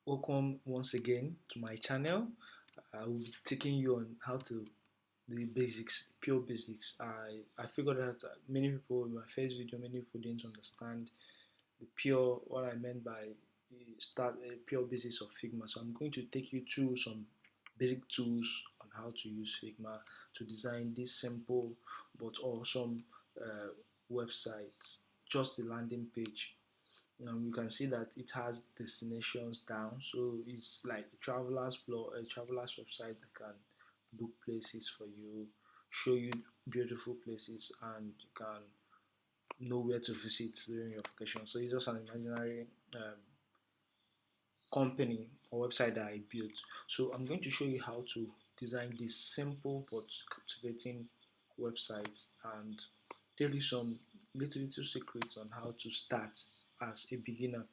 Welcome once again to my channel. I will be taking you on how to do the basics, pure basics. I figured out that many people in my first video, many people didn't understand the pure what I meant by the pure basics of Figma. So I'm going to take you through some basic tools on how to use Figma to design this simple but awesome uh, websites. Just the landing page. You can see that it has destinations down, so it's like a traveler's blog, a traveler's website that can book places for you, show you beautiful places, and you can know where to visit during your vacation. So it's just an imaginary company or website that I built. So I'm going to show you how to design this simple but captivating website and tell you some little secrets on how to start as a beginner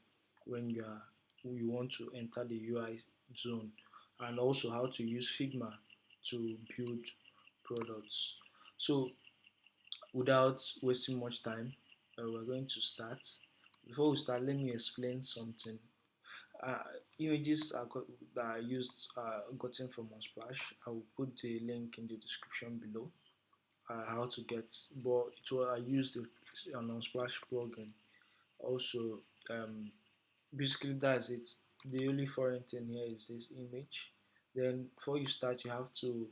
when you want to enter the UI zone, and also how to use Figma to build products. So without wasting much time, we're going to start. Before we start, let me explain something. uh, Images that I used gotten from Unsplash. I will put the link in the description below. How to get, but I used an Unsplash plugin. Also, um, basically that's it. The only foreign thing here is this image. Then before you start, you have to,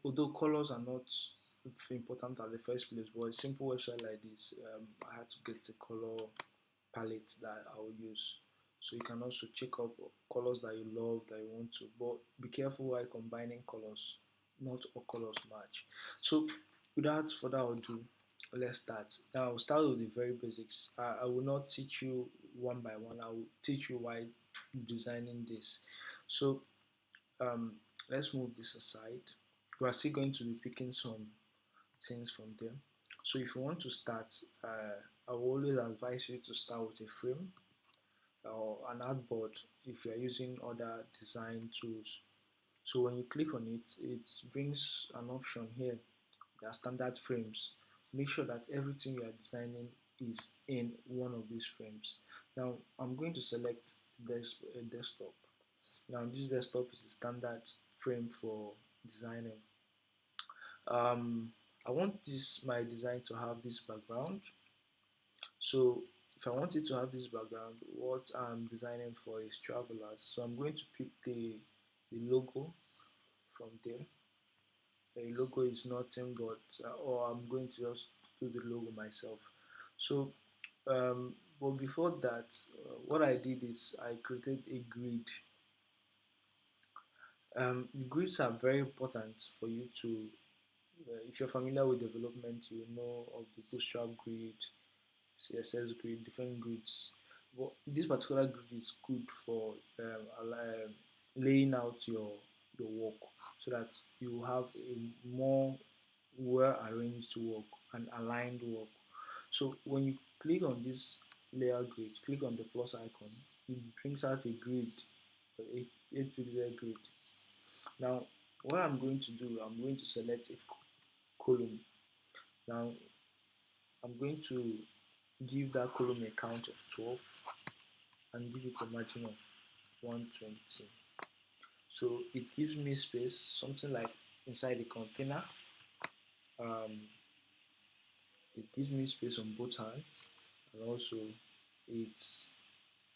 although colors are not important at the first place, but a simple website like this, I had to get a color palette that I will use. So you can also check up colors that you love, that you want to, but be careful while combining colors. Not all colors match. So without further ado, let's start. Now I'll start with the very basics. I will not teach you one by one. I will teach you why designing this. So um, let's move this aside. We are still going to be picking some things from them. So if you want to start, I will always advise you to start with a frame or an artboard if you are using other design tools. So when you click on it, it brings an option here. There are standard frames. Make sure that everything you are designing is in one of these frames. Now I'm going to select a desktop. Now this desktop is a standard frame for designing. um, I want this my design to have this background. So if I want it to have this background, what I'm designing for is travelers. So I'm going to pick the logo from there. The logo is nothing but, or I'm going to just do the logo myself. So, but before that, what I did is I created a grid. Grids are very important for you to, if you're familiar with development, you know of the Bootstrap grid, CSS grid, different grids. But this particular grid is good for laying out your work so that you have a more well arranged work and aligned work. So when you click on this layer grid, click on the plus icon, it brings out a grid, a 8 pixel grid. Now, what I'm going to do, I'm going to select a column. Now, I'm going to give that column a count of 12 and give it a margin of 120. So it gives me space, something like inside the container. Um, it gives me space on both hands, and also it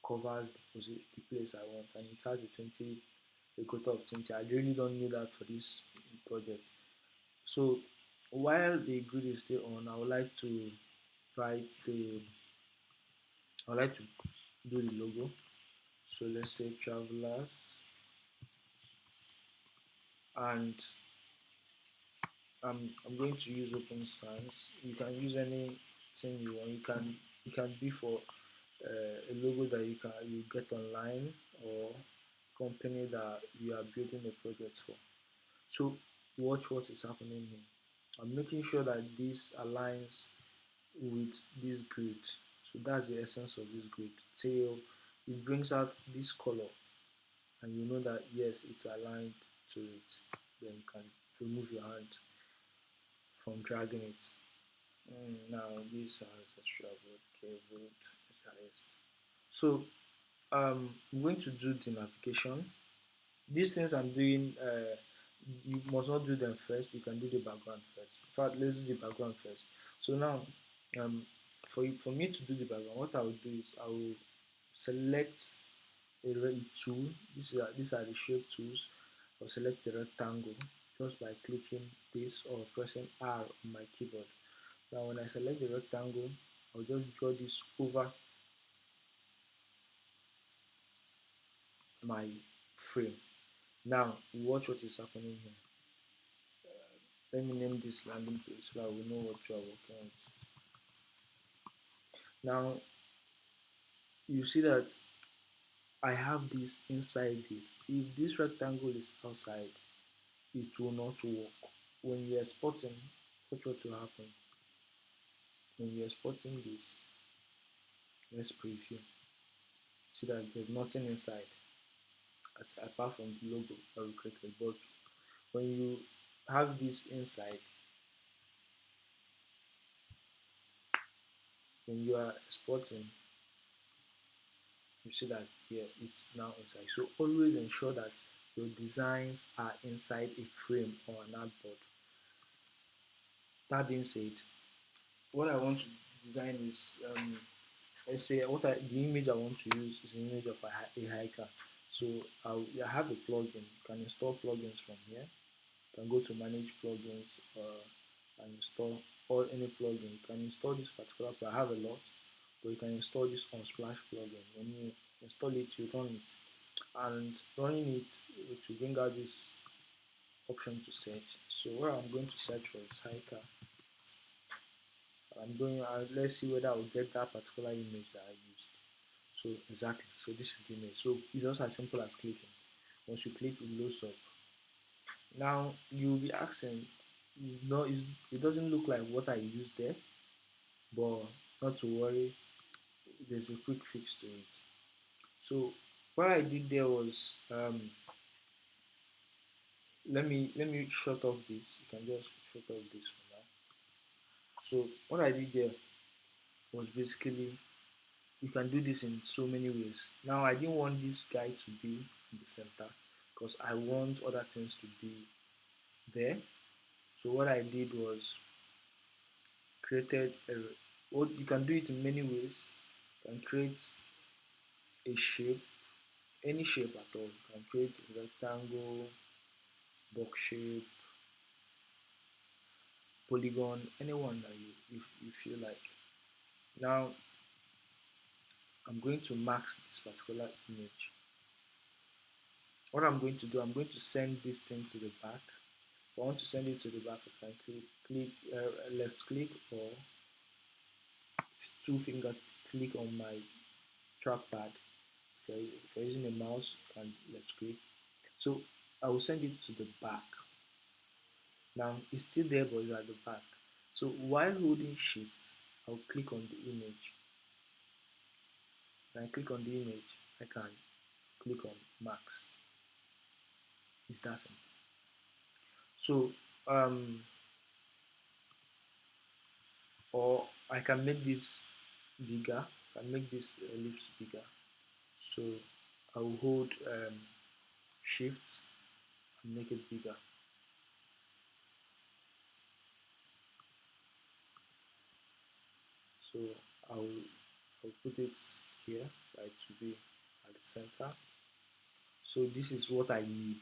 covers the place I want, and it has a quota of 20. I really don't need that for this project. So while the grid is still on, write the I would like to do the logo. So let's say travelers, and I'm going to use Open Sans. You can use anything you want. You can be for a logo that you get online, or company that you are building a project for. So watch what is happening here. I'm making sure that this aligns with this grid. So that's the essence of this grid. Till it brings out this color, and you know that yes, it's aligned to it. Then you can remove your hand from dragging it. Now this has a traveled cable highest. So I'm going to do the navigation. These things I'm doing, you must not do them first. You can do the background first. In fact, let's do the background first. So now, um, for me to do the background, what I will do is I will select a ready tool. These are the shape tools. I'll select the rectangle just by clicking this or pressing R on my keyboard. Now when I select the rectangle, I'll just draw this over my frame. Now watch what is happening here. Let me name this landing page so that we know what we are working with. Now you see that I have this inside this. If this rectangle is outside, it will not work. When you are exporting, watch what will happen. When you are exporting this, let's preview. See that there's nothing inside apart from the logo that we created. But when you have this inside, when you are exporting, you see that here it's now inside. So always ensure that your designs are inside a frame or an artboard. That being said, what I want to design is let's say the image I want to use is an image of a hiker. So I have a plugin. You can install plugins from here. You can go to manage plugins and install all any plugin. You can install this particular plugin. I have a lot, but you can install this on Splash plugin. When you install it, you run it, and running it will bring out this option to search. So what I'm going to search for is hiker. Let's see whether I will get that particular image that I used. So exactly, so this is the image. So it's also as simple as clicking. Once you click, it loads up. Now you'll be asking, no, it doesn't look like what I used there, but not to worry, there's a quick fix to it. So what I did there was, let me shut off this. You can just shut off this for now. So what I did there was basically, you can do this in so many ways. Now I didn't want this guy to be in the center because I want other things to be there. So what I did was created a, well, you can do it in many ways. You can create a shape, any shape at all. You can create a rectangle, box shape, polygon, anyone that you feel like. Now I'm going to max this particular image. What I'm going to do, I'm going to send this thing to the back. If I want to send it to the back, I can left click or two finger click on my trackpad. If you're using a mouse, you can left click. So I will send it to the back. Now it's still there, but it's at the back. So while holding shift, I'll click on the image. When I click on the image, I can click on max. It's that simple. So or I can make this bigger. I can make this ellipse bigger. So I will hold shift and make it bigger. So I'll put it here so it will be at the center. So this is what I need.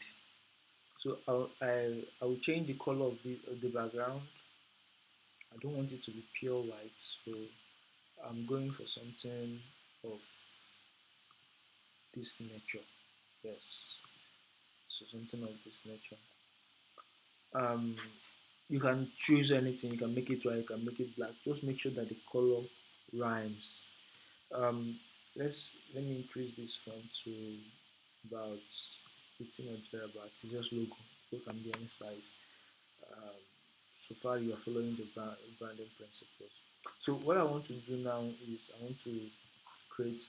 So I will change the color of the background. I don't want it to be pure white, so I'm going for something of this nature. Yes, so something of this nature. Um, you can choose anything. You can make it white. You can make it black. Just make sure that the color rhymes. Um, let me increase this font to about 18 or thereabouts. It's just logo. Logo can be any size. Um, so far you are following the branding principles. So what I want to do now is I want to create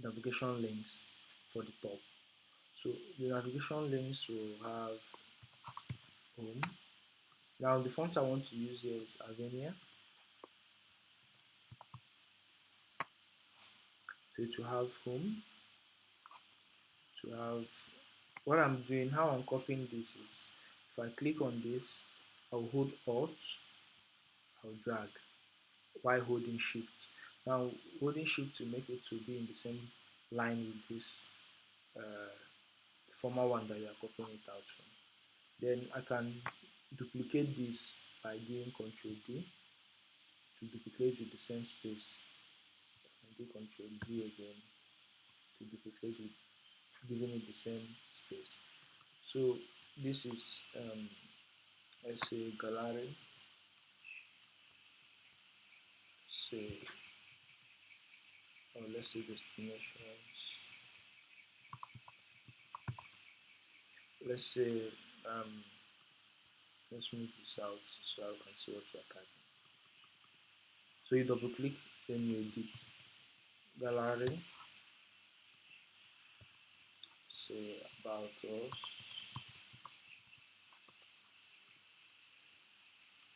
navigation links for the top. So the navigation links will have home. Now the font I want to use here is Avenia. So to have home, to have what I'm doing, how I'm copying this is if I click on this, I'll hold Alt, I'll drag while holding Shift. Now holding Shift to make it to be in the same line with this uh, former one that you are copying it out from. Then I can duplicate this by doing Ctrl D to duplicate with the same space, and do Ctrl D again to duplicate with giving it the same space. So this is let's say gallery, say, or let's say destinations. Let's say um, let's move this out so I can see what we're typing. So you double click, then you edit gallery, say about us,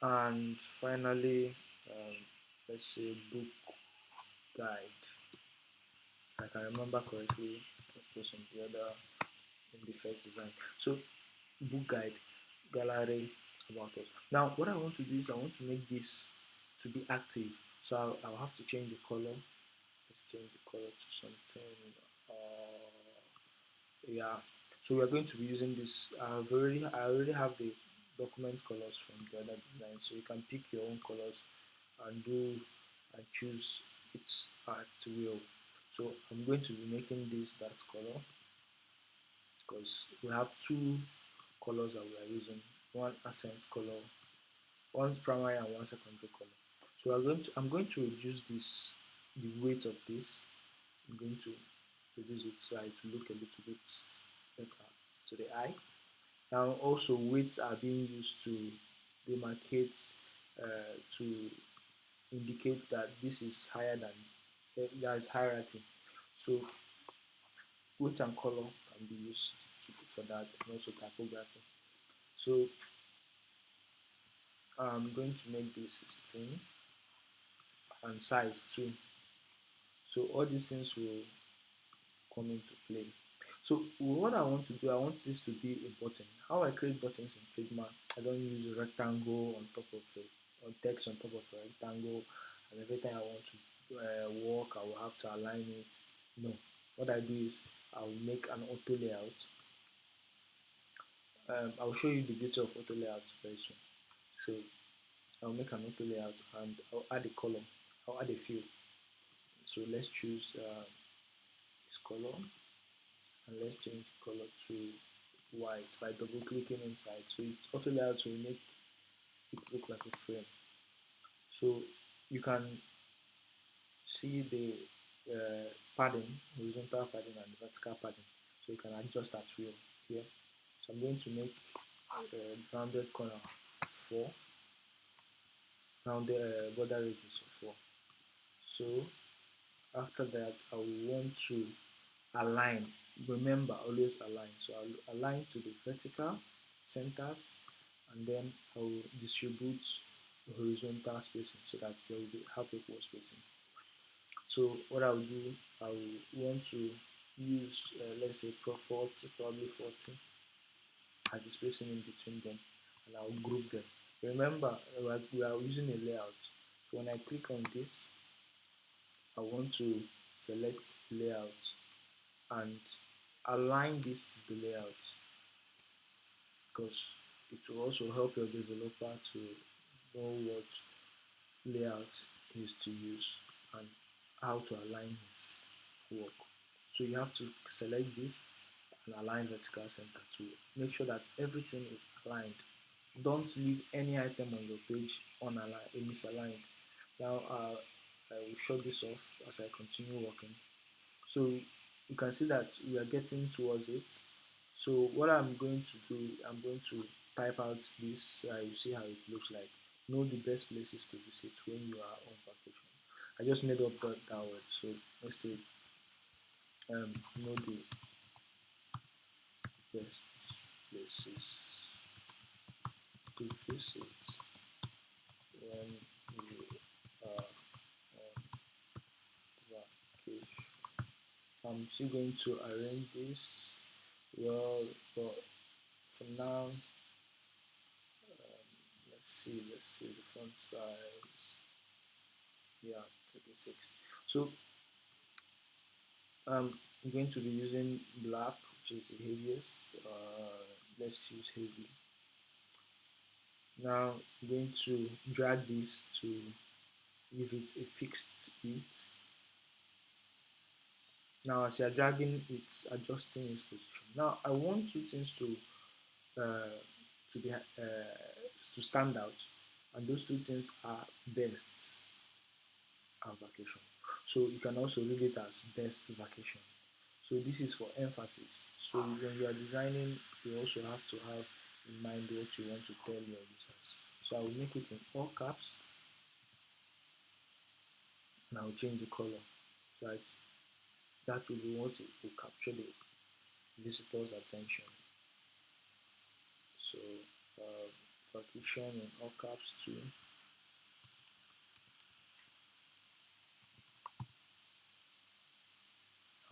and finally let's say book guide. If I can remember correctly, it was in the other in the first design. So book guide, gallery, about us. Now what I want to do is I want to make this to be active. So I'll have to change the color. Let's change the color to something. Yeah. So we are going to be using this. I already have the document colors from the other design. So you can pick your own colors and do and choose it at will. So I'm going to be making this that color because we have two colors that we are using, one accent color, one's primary and one secondary color. So I'm going to reduce this, the weight of this. I'm going to reduce it so it will look a little bit better to the eye. Now also weights are being used to demarcate, to indicate that this is higher than, there is hierarchy. So weight and color can be used for that, and also typography. So I'm going to make this 16 and size 2. So all these things will come into play. So what I want to do, I want this to be a button. How I create buttons in Figma, I don't use a rectangle on top of it, or text on top of a rectangle, and every time I want to work, I will have to align it. No, what I do is I'll make an auto layout. I'll show you the beauty of auto layout very soon. So I'll make an auto layout and I'll add a column. I'll add a field. So let's choose this color, and let's change the color to white by double clicking inside. So it auto layout will make it look like a frame. So you can see the padding, horizontal padding and vertical padding. So you can adjust at will here. So I'm going to make rounded corner 4, rounded border radius of 4. So after that, I will want to align. Remember, always align. So I'll align to the vertical centers, and then I will distribute horizontal spacing so that they will have equal spacing. So what I will do, I will want to use let's say probably 40 as the spacing in between them, and I will group them. Remember, we are using a layout. So when I click on this, I want to select layout and align this to the layout, because it will also help your developer to know what layout is to use and how to align his work. So you have to select this and align vertical center to make sure that everything is aligned. Don't leave any item on your page unaligned, misaligned. Now I will show this off as I continue working. So you can see that we are getting towards it. So what I'm going to do, I'm going to type out this. You see how it looks like. Know the best places to visit when you are on vacation. I just made up that word. So let's say know the best places to visit when you are on vacation. I'm still going to arrange this well, but for now, let's see the font size. Yeah, 36. So I'm going to be using black, which is the heaviest. Let's use heavy. Now I'm going to drag this to give it a fixed width. Now as you're dragging, it's adjusting its position. Now I want two things uh, to stand out, and those two things are best and vacation. So you can also read it as best vacation. So this is for emphasis. So when you are designing, you also have to have in mind what you want to tell your users. So I will make it in all caps, and I will change the color. Right, that will be what will capture the visitor's attention. So vacation in all caps too.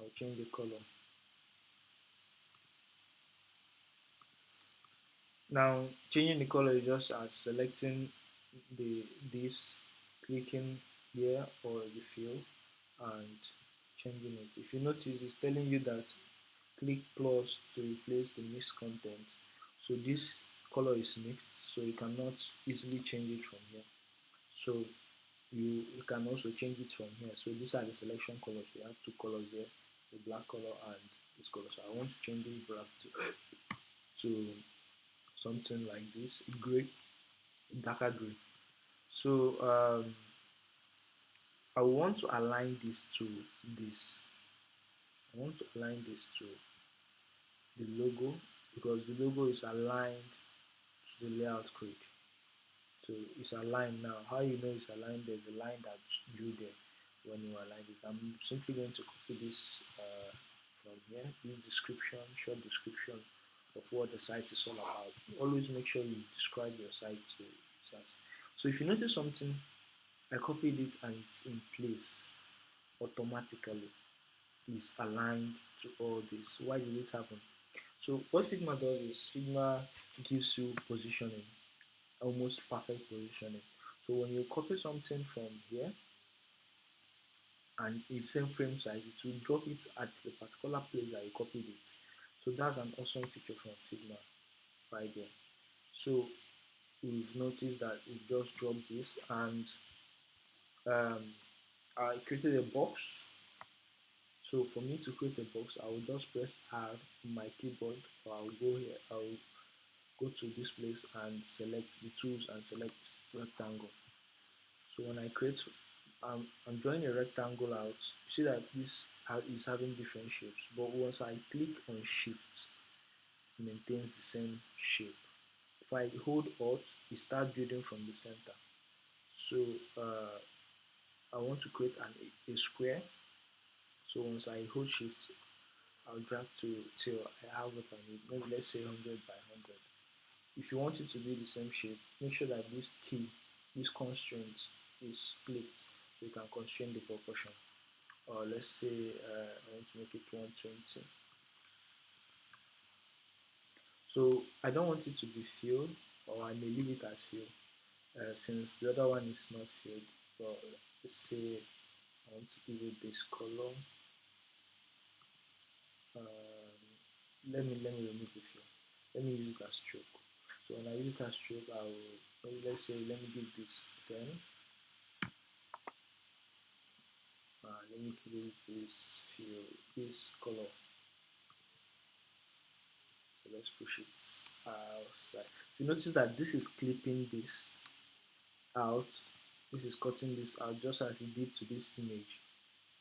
I'll change the color. Now changing the color is just as selecting this, clicking here or the fill and changing it. If you notice, it's telling you that click plus to replace the mixed content. So this color is mixed, so you cannot easily change it from here. So you can also change it from here. So these are the selection colors. You have two colors here, the black color and this color. So I want to change this black to something like this, gray, darker gray. So I want to align this to this. I want to align this to the logo because the logo is aligned to the layout grid. So it's aligned now. How you know it's aligned? There's a line that drew there when you align it. I'm simply going to copy this from here. This description, short description of what the site is all about. Always make sure you describe your site to users. So if you notice something, I copied it and it's in place automatically. It's aligned to all this. Why did it happen? So what Figma does is Figma gives you positioning, almost perfect positioning. So when you copy something from here and it's same frame size, it will drop it at the particular place that you copied it. So that's an awesome feature from Figma right there. So we've noticed that it just dropped this, and um, I created a box. So for me to create a box, I will just press R on my keyboard, or I'll go here, I'll go to this place and select the tools and select rectangle. So when I create, I'm drawing a rectangle out. You see that this is having different shapes, but once I click on shift, it maintains the same shape. If I hold Alt, it starts building from the center. So I want to create a square. So once I hold shift, I'll drag till I have what I need. Maybe let's say 100 by 100. If you want it to be the same shape, make sure that this key, this constraint is clicked so you can constrain the proportion. Or let's say I want to make it 120. So I don't want it to be filled, or I may leave it as filled since the other one is not filled. But let's say I want to give it this color. Let me remove the fill. Let me use it as stroke. So when I use it as stroke, I will, let's say, let me give this 10. Let me give it this fill, this color. So let's push it outside. If you notice that this is clipping this out, this is cutting this out just as it did to this image.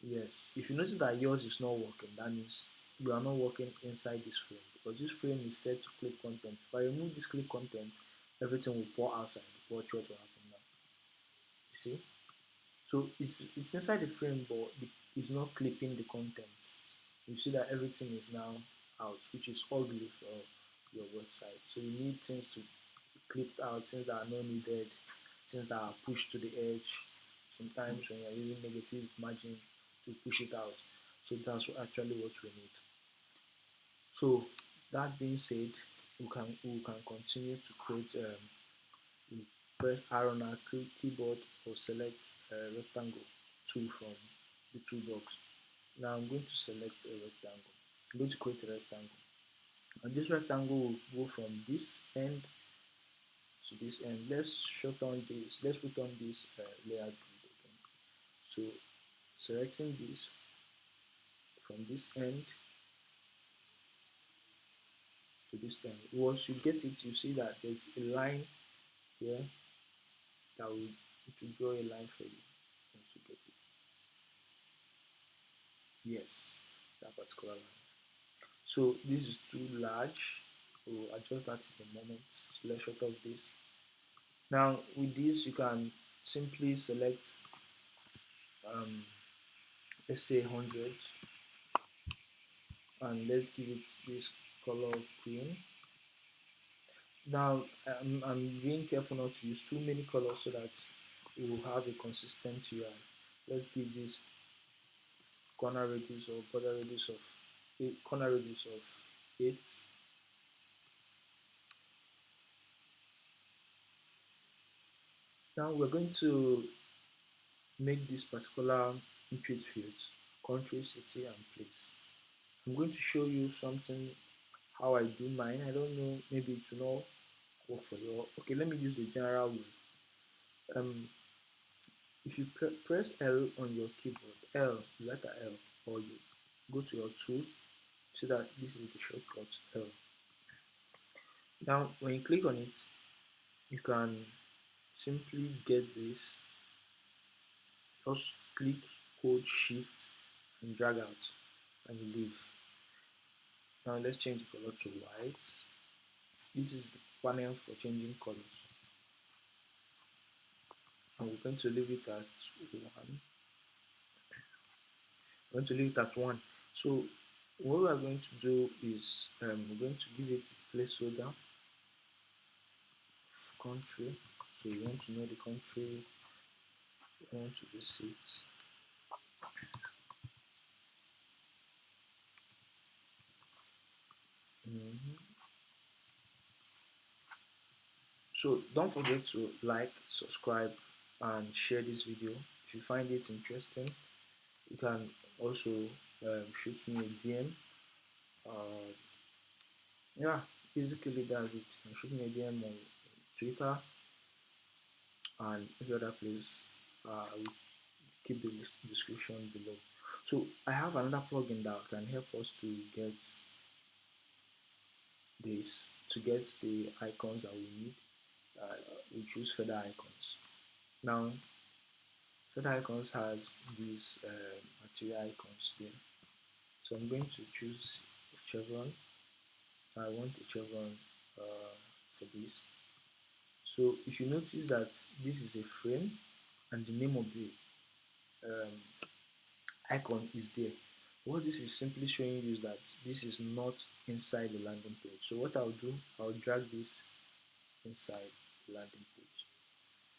Yes, if you notice that yours is not working, that means you are not working inside this frame, because this frame is set to clip content. If I remove this clip content, everything will pour outside. Watch what will happen now. You see? So it's inside the frame, but it's not clipping the content. You see that everything is now out, which is ugly for your website. So you need things to be clipped out, things that are not needed, things that are pushed to the edge. Sometimes when you're using negative margin to push it out. So that's actually what we need. So that being said, we can continue to create. You press R on our keyboard or select a rectangle tool from the toolbox. Now I'm going to select a rectangle. I'm going to create a rectangle, and this rectangle will go from this end to this end. Let's shorten this. Let's put on this layer grid again. So selecting this from this end to this end. Once you get it, you see that there's a line here that will it will draw a line for you once you get it. Yes, that particular line. So this is too large. We'll adjust that in a moment. So let's shut off this. Now with this, you can simply select, um, let's say 100, and let's give it this color of green. Now I'm being careful not to use too many colors so that we will have a consistent UI. Let's give this corner radius or border radius of 8, corner radius of 8. Now we're going to make this particular input field country, city, and place. I'm going to show you something how I do mine. I don't know, maybe it will not work for you. Okay, let me use the general way. If you press L on your keyboard, L, letter L, or you go to your tool, so that this is the shortcut L. Now, when you click on it, you can simply get this. Just click, hold Shift, and drag out, and you leave. Now let's change the color to white. This is the panel for changing colors, and we're going to leave it at 1. We're going to leave it at 1. So what we are going to do is we're going to give it a placeholder country. So you want to know the country you want to visit. So don't forget to like, subscribe, and share this video. If you find it interesting, you can also shoot me a DM. Yeah, basically that's it. You can shoot me a DM on Twitter and every other place. I will keep the description below. So I have another plugin that can help us to get this, to get the icons that we need. We choose feather icons. Now feather icons has these material icons there. So I'm going to choose a chevron. I want a chevron for this. So if you notice that this is a frame and the name of the um, icon is there, what this is simply showing you is that this is not inside the landing page. So what I'll do, I'll drag this inside the landing page.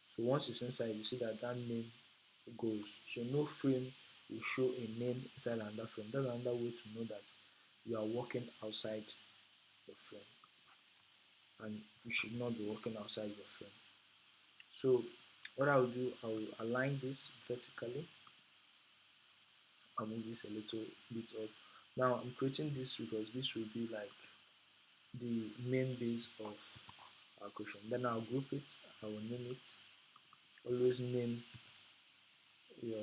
So once it's inside, you see that that name goes. So no frame will show a name inside another frame. That's another way to know that you are working outside your frame, and you should not be working outside your frame. So what I will do, I will align this vertically. I'll move this a little bit up. Now I'm creating this because this will be like the main base of our question. Then I'll group it. I will name it. Always name your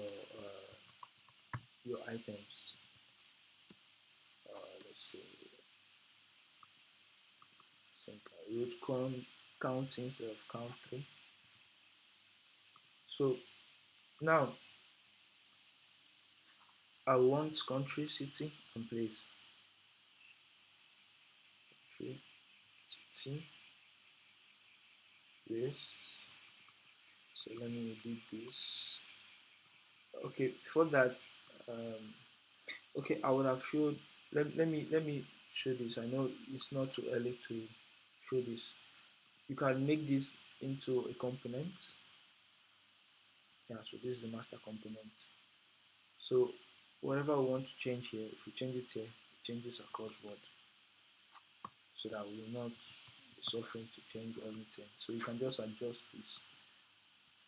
your items. Let's say root count instead of count 3. So now I want country, city, and place. Country, city, place. So let me do this. Okay, before that, okay, I would have showed. Let me show this. I know it's not too early to show this. You can make this into a component. Yeah, so this is the master component. So whatever we want to change here, if we change it here, it changes across board, so that we will not be suffering to change everything. So you can just adjust this,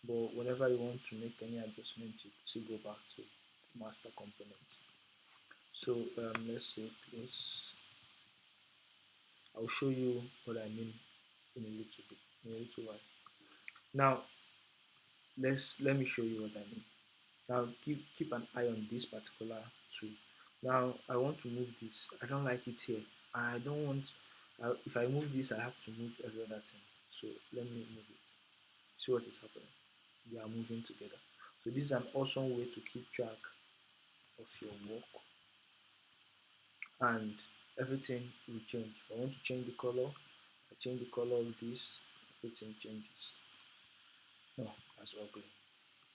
but whenever you want to make any adjustment, you still go back to master component. So let's say please, I'll show you what I mean in a little bit, in a little while. Now let me show you what I mean. Now keep an eye on this particular tool. Now I want to move this. I don't like it here. I don't want. If I move this, I have to move every other thing. So let me move it. See what is happening. They are moving together. So this is an awesome way to keep track of your work, and everything will change. If I want to change the color, I change the color of this, everything changes. No, that's ugly.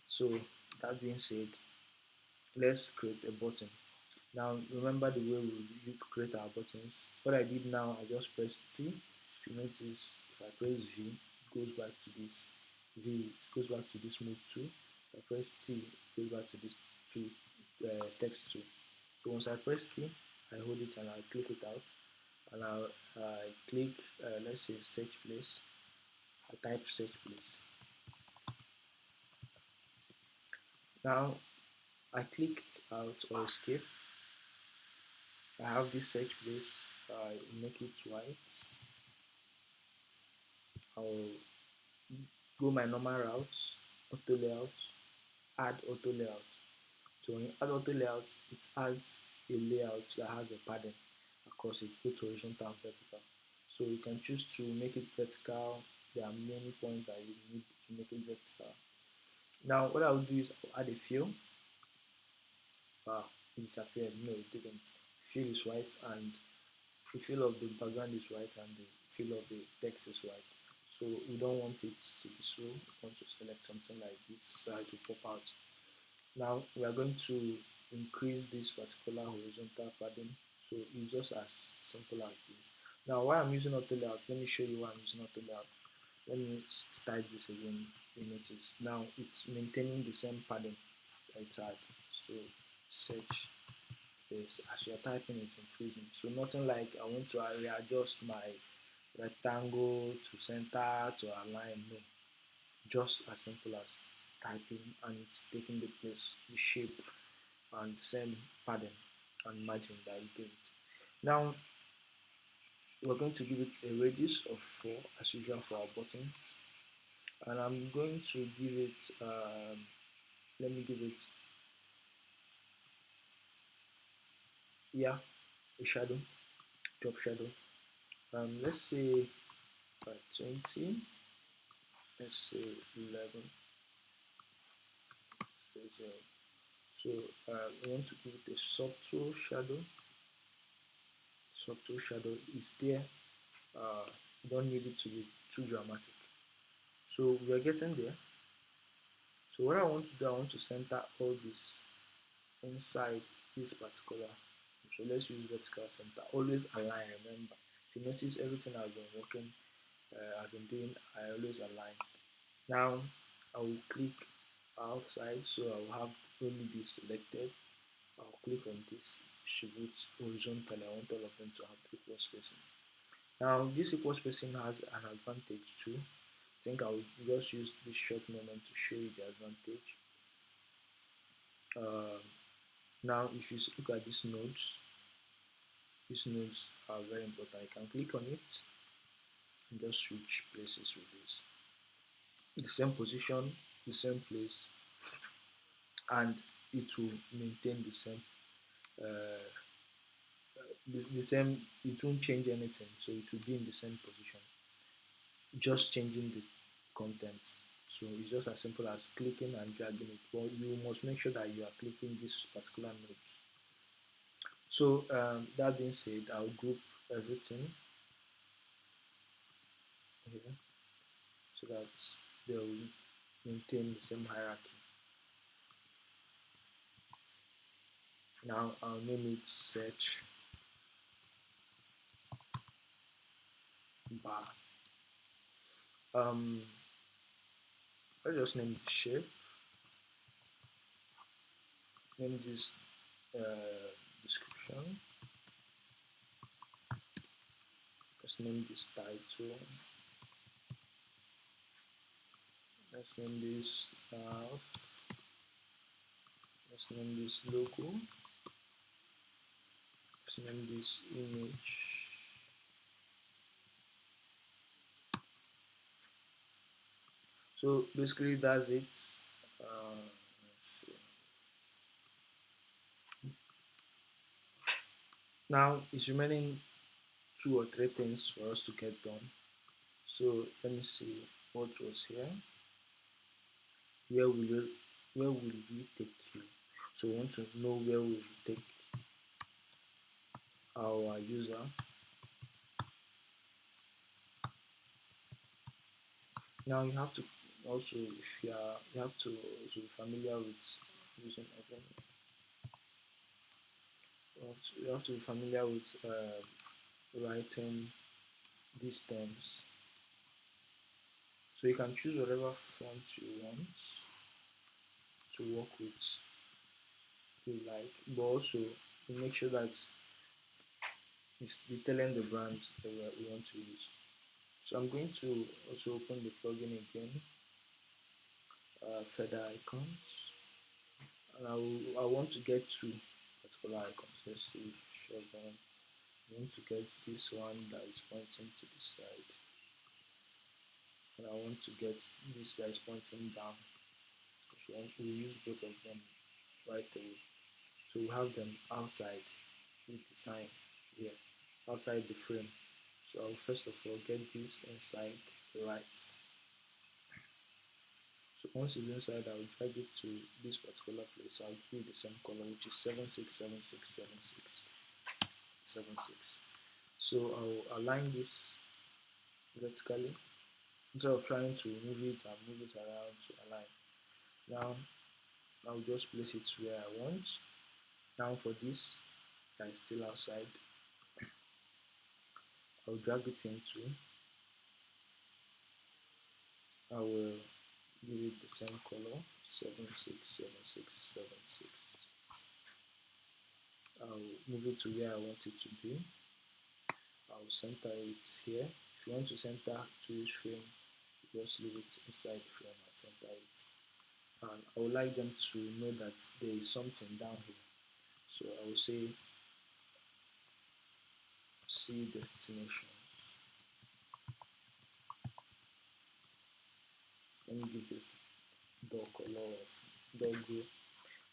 So that being said, let's create a button. Now remember the way we create our buttons. What I did now, I just pressed T. If you notice, if I press V, it goes back to this V. It goes back to this move tool. If I press T, it goes back to this tool, text tool. So once I press T, I hold it and I click it out, and I click let's say search place. I type search place. Now I click out or escape. I have this search place. I make it white. I'll go my normal route, auto layout, add auto layout. So when you add auto layout, it adds a layout that has a padding across it, both horizontal and vertical. So you can choose to make it vertical. There are many points that you need to make it vertical. Now what I will do is I'll add a fill. Wow, it disappeared. No, it didn't. Fill is white, and the fill of the background is white, and the fill of the text is white. So we don't want it to be so. We want to select something like this so that it will pop out. Now we are going to increase this particular horizontal padding. So it's just as simple as this. Now why I'm using auto layout, let me show you why I'm using auto layout. Let me type this again. You notice now it's maintaining the same padding that it had. So search this, as you're typing, it's increasing. So nothing like I want to readjust my rectangle to center to align. No, just as simple as typing, and it's taking the place, the shape, and the same pattern and margin that you gave it. Now we're going to give it a radius of 4 as usual for our buttons, and I'm going to give it let me give it, yeah, a shadow, drop shadow. Let's say 20, let's say 11, so 0. So we want to give it a subtle shadow. Subtle shadow is there. You don't need it to be too dramatic. So we are getting there. So what I want to do, I want to center all this inside this particular. So let's use vertical center. Always align. Remember, if you notice everything I've been working, I've been doing, I always align. Now I will click outside, so I will have only this selected. I'll click on this, distribute horizontally. I want all of them to have equal spacing. Now this equal spacing has an advantage too. I think I will just use this short moment to show you the advantage. Now if you look at these nodes are very important. You can click on it and just switch places with this. The same position, the same place, and it will maintain the same uh, the same, it won't change anything, so it will be in the same position, just changing the content. So it's just as simple as clicking and dragging it, but you must make sure that you are clicking this particular node. So that being said, I'll group everything here so that they will maintain the same hierarchy. Now I'll name it search bar. Let's just name the shape. Name this description. Let's name this title. Let's name this let's name this logo. Let's name this image. So basically that's it. Let's see. Now it's remaining 2 or 3 things for us to get done. So let me see what was here. Where will you, where will we take you? So we want to know where we will take our user. Now you have to also, if you have to be familiar with using again. You have to be familiar with writing these terms. So you can choose whatever font you want to work with, you like, but also you make sure that it's detailing the brand that we want to use. So I'm going to also open the plugin again, feather icons, and I want to get 2 particular icons. Let's see, show them. I want to get this one that is pointing to the side, and I want to get this that is pointing down. So we use both of them right away. So we have them outside with the sign here, outside the frame. So I'll first of all get this inside right. So once it's inside, I'll drag it to this particular place. I'll give it the same color, which is 76767676. So I'll align this vertically instead of trying to move it and move it around to align. Now I'll just place it where I want. Now for this that is still outside, I'll drag it into. I will give it the same color, 767676. I'll move it to where I want it to be. I'll center it here. If you want to center to each frame, just leave it inside the frame and center it. And I would like them to know that there is something down here. So I will say see destinations. Let me give this dull color of dull gray.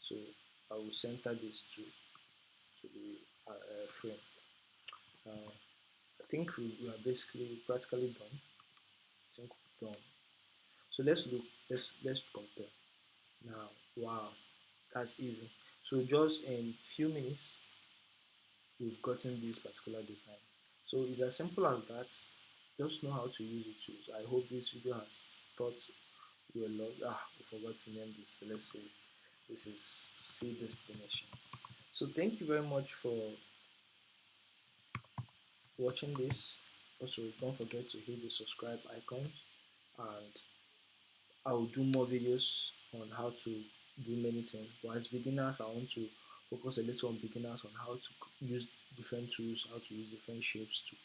So I will center this to the frame. I think we are basically practically done. I think we're done. So let's look. Let's compare. Now, wow, that's easy. So just in few minutes, we've gotten this particular design. So it's as simple as that. Just know how to use it too. So I hope this video has taught you a lot. We forgot to name this. So let's say this is C destinations. So thank you very much for watching this. Also, don't forget to hit the subscribe icon, and I will do more videos on how to do many things. But as beginners, I want to focus a little on beginners on how to use different tools, how to use different shapes to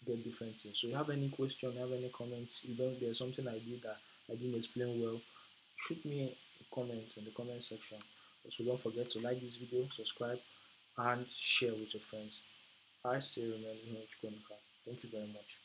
get different things. So you have any question, you have any comments, there's something I did that I didn't explain well, shoot me a comment in the comment section. Also, don't forget to like this video, subscribe, and share with your friends. I still remain here. Thank you very much.